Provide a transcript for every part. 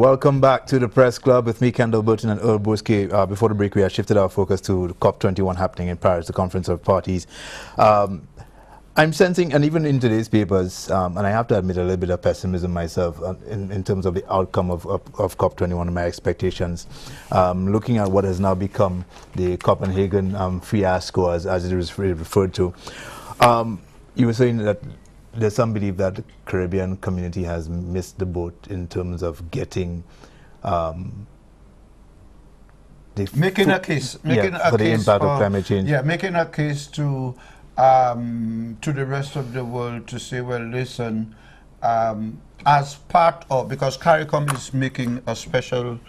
Welcome back to the Press Club with me, Kendall Burton and Earl Burski. Before the break, we had shifted our focus to COP21 happening in Paris, the Conference of Parties. I'm sensing, and even in today's papers, and I have to admit a little bit of pessimism myself in terms of the outcome of COP21 and my expectations. Looking at what has now become the Copenhagen fiasco, as it is referred to. You were saying that there's some belief that the Caribbean community has missed the boat in terms of getting making a case for the impact of climate change. Yeah, making a case to the rest of the world to say, well, listen, as part of, because CARICOM is making a special,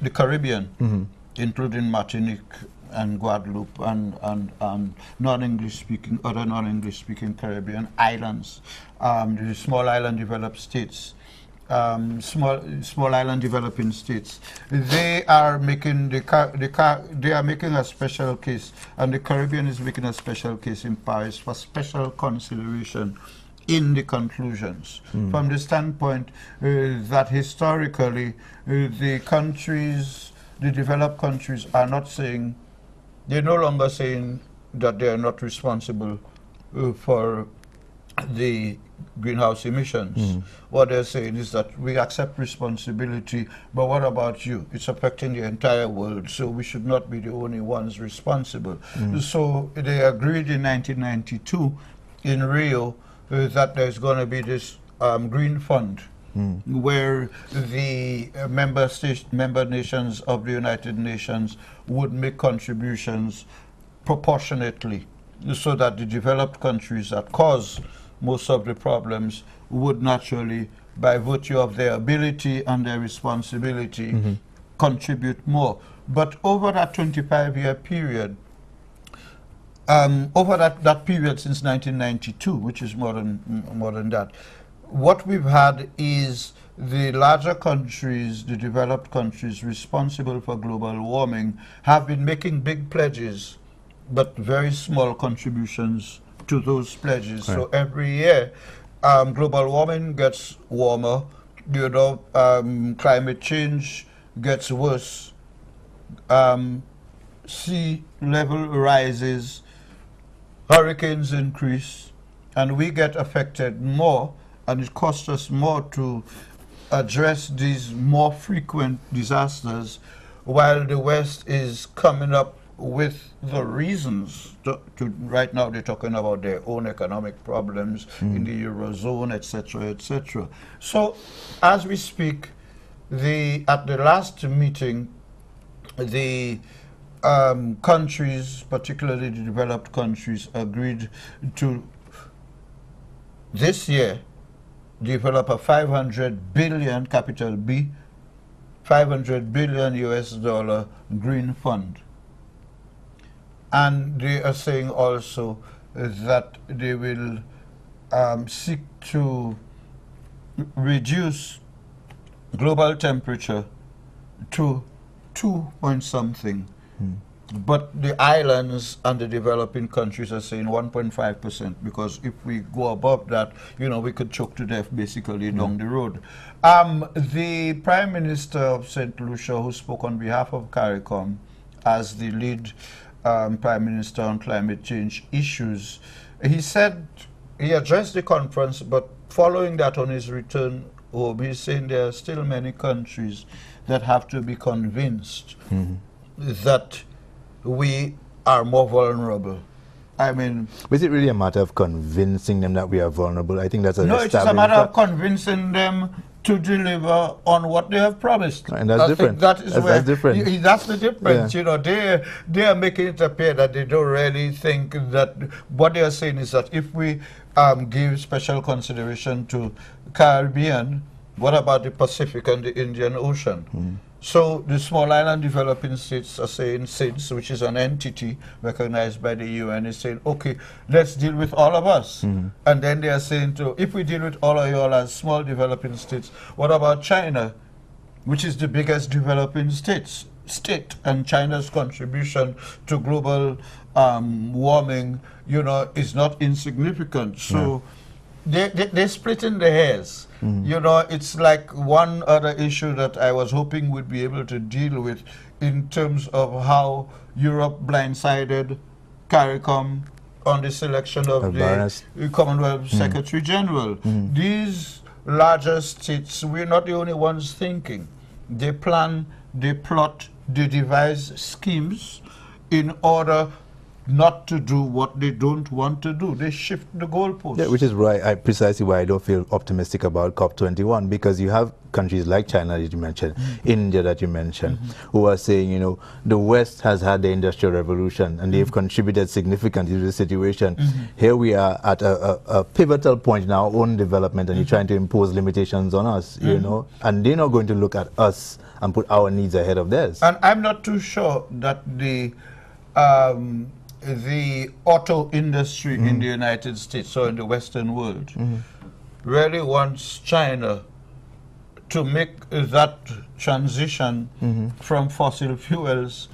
the Caribbean, including Martinique and Guadeloupe and non-English speaking, other non-English speaking Caribbean islands, the small island developed states, small island developing states. They are making they are making a special case, and the Caribbean is making a special case in Paris for special consideration in the conclusions, from the standpoint that historically the countries, the developed countries, are not saying, they're no longer saying that they are not responsible for the greenhouse emissions. What they're saying is that we accept responsibility, but what about you? It's affecting the entire world, so we should not be the only ones responsible. So they agreed in 1992 in Rio that there's going to be this green fund, where the member nations of the United Nations would make contributions proportionately, so that the developed countries that cause most of the problems would naturally, by virtue of their ability and their responsibility, contribute more. But over that 25-year period, over that period since 1992, which is more than that, what we've had is the larger countries, the developed countries responsible for global warming, have been making big pledges, but very small contributions to those pledges. Right. So every year, global warming gets warmer, you know, climate change gets worse, sea level rises, hurricanes increase, and we get affected more, and it costs us more to address these more frequent disasters, while the West is coming up with the reasons to right now they're talking about their own economic problems in the Eurozone, etc., etc. So as we speak, at the last meeting, the countries, particularly the developed countries, agreed to this year develop a 500 billion, capital B, 500 billion US$ green fund. And they are saying also that they will seek to reduce global temperature to 2 point something. But the islands and the developing countries are saying 1.5%, because if we go above that, you know, we could choke to death basically down the road. The Prime Minister of St. Lucia, who spoke on behalf of CARICOM as the lead Prime Minister on climate change issues, he said, he addressed the conference, but following that on his return home, he's saying there are still many countries that have to be convinced that we are more vulnerable. I mean, is it really a matter of convincing them that we are vulnerable? I think that's no, it's a matter of convincing them to deliver on what they have promised. And that's different. That is that's different. That's the difference. Yeah. You know, they are making it appear that they don't really think that what they are saying is that if we give special consideration to Caribbean, what about the Pacific and the Indian Ocean? So the small island developing states are saying, SIDS, which is an entity recognized by the UN, is saying, okay, let's deal with all of us. And then they are saying, if we deal with all of you all as small developing states, what about China, which is the biggest developing state, and China's contribution to global warming, you know, is not insignificant. So they're splitting the hairs. You know, it's like one other issue that I was hoping we'd be able to deal with in terms of how Europe blindsided CARICOM on the selection of the Commonwealth Secretary General. These larger states, we're not the only ones thinking. They plan, they plot, they devise schemes in order not to do what they don't want to do. They shift the goalposts. Yeah, which is precisely why I don't feel optimistic about COP21, because you have countries like China that you mentioned, India that you mentioned, who are saying, you know, the West has had the Industrial Revolution and they've contributed significantly to the situation. Here we are at a pivotal point in our own development, and you're trying to impose limitations on us, you know, and they're not going to look at us and put our needs ahead of theirs. And I'm not too sure that the auto industry in the United States or in the Western world really wants China to make that transition from fossil fuels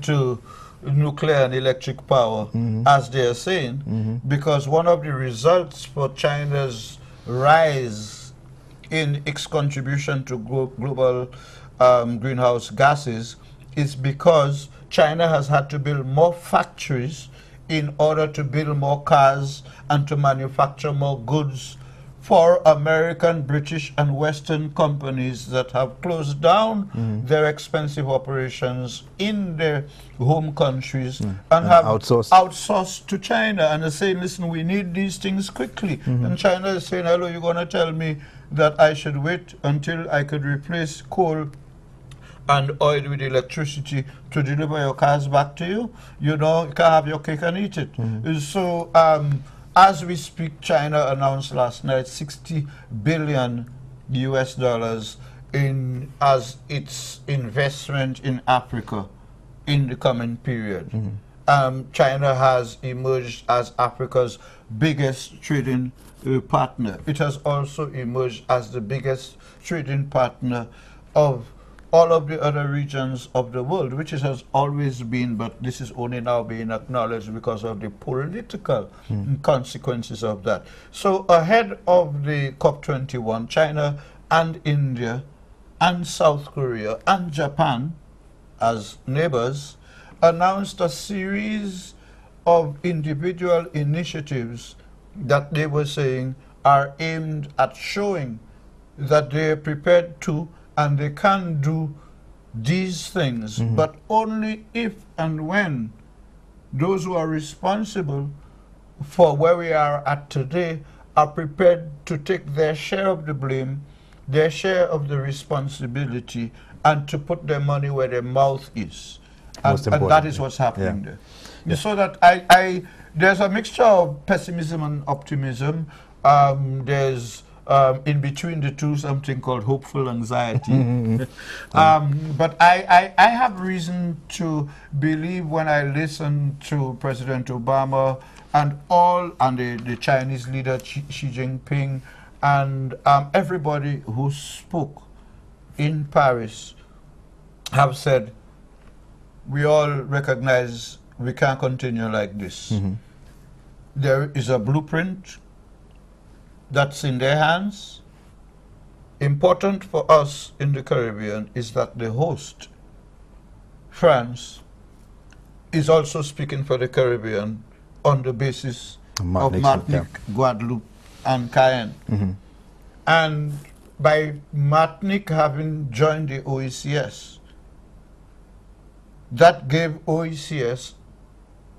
to nuclear and electric power, as they are saying, because one of the results for China's rise in its contribution to global greenhouse gases is because China has had to build more factories in order to build more cars and to manufacture more goods for American, British, and Western companies that have closed down their expensive operations in their home countries and have outsourced to China, and are saying, listen, we need these things quickly. And China is saying, hello, you're going to tell me that I should wait until I could replace coal and oil with electricity to deliver your cars back to you? You know, you can't have your cake and eat it. So as we speak, China announced last night $60 billion as its investment in Africa in the coming period. China has emerged as Africa's biggest trading partner. It has also emerged as the biggest trading partner of all of the other regions of the world, which it has always been, but this is only now being acknowledged because of the political consequences of that. So ahead of the COP21, China and India and South Korea and Japan, as neighbors, announced a series of individual initiatives that they were saying are aimed at showing that they are prepared to and they can do these things, but only if and when those who are responsible for where we are at today are prepared to take their share of the blame, their share of the responsibility, and to put their money where their mouth is. And that is what's happening there. So that there's a mixture of pessimism and optimism. There's in between the two something called hopeful anxiety. But I have reason to believe when I listen to President Obama and the Chinese leader Xi Jinping and everybody who spoke in Paris have said, we all recognize we can't continue like this. There is a blueprint that's in their hands. Important for us in the Caribbean is that the host, France, is also speaking for the Caribbean on the basis of Martinique, Guadeloupe, and Cayenne. And by Martinique having joined the OECS, that gave OECS,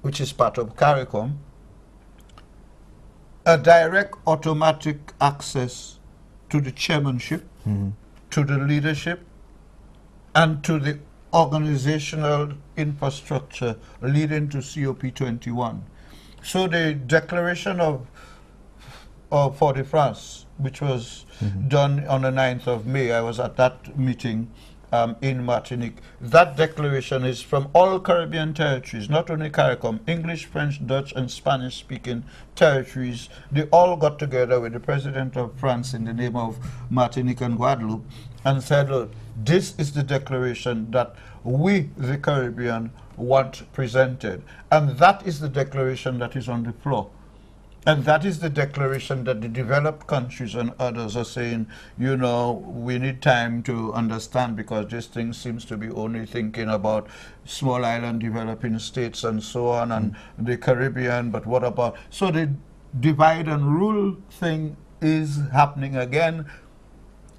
which is part of CARICOM, a direct automatic access to the chairmanship, to the leadership, and to the organizational infrastructure leading to COP21. So the declaration of Fort-de-France, which was done on the 9th of May, I was at that meeting in Martinique. That declaration is from all Caribbean territories, not only CARICOM, English, French, Dutch, and Spanish-speaking territories. They all got together with the President of France in the name of Martinique and Guadeloupe and said, look, this is the declaration that we, the Caribbean, want presented. And that is the declaration that is on the floor. And that is the declaration that the developed countries and others are saying, you know, we need time to understand, because this thing seems to be only thinking about small island developing states and so on, and the Caribbean, but what about... So the divide and rule thing is happening again.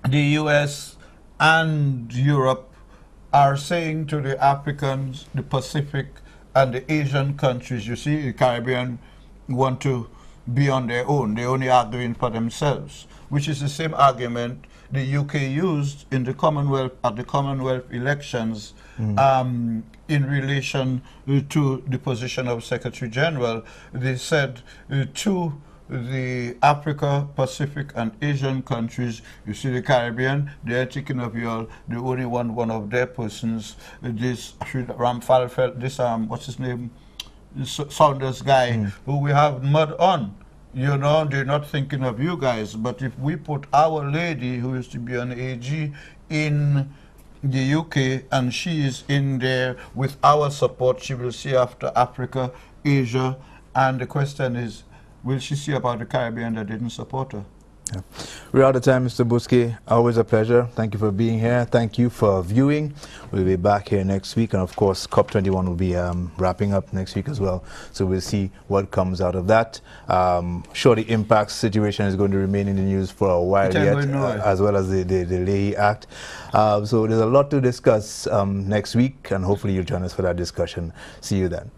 The US and Europe are saying to the Africans, the Pacific, and the Asian countries, you see, the Caribbean want to be on their own. They're only arguing for themselves, which is the same argument the UK used in the Commonwealth at the Commonwealth elections in relation to the position of Secretary General. They said to the Africa, Pacific, and Asian countries, you see the Caribbean, they're taking of you all, they only want one of their persons. This Ramfalfel, this what's his name? Saunders guy, who we have mud on. You know, they're not thinking of you guys. But if we put our lady, who used to be an AG, in the UK, and she is in there with our support, she will see after Africa, Asia, and the question is, will she see about the Caribbean that didn't support her? Yeah. We're out of time, Mr. Bousquet. Always a pleasure. Thank you for being here. Thank you for viewing. We'll be back here next week. And of course, COP21 will be wrapping up next week as well. So we'll see what comes out of that. Sure, the impact situation is going to remain in the news for a while yet, as well as the Leahy Act. So there's a lot to discuss next week, and hopefully you'll join us for that discussion. See you then.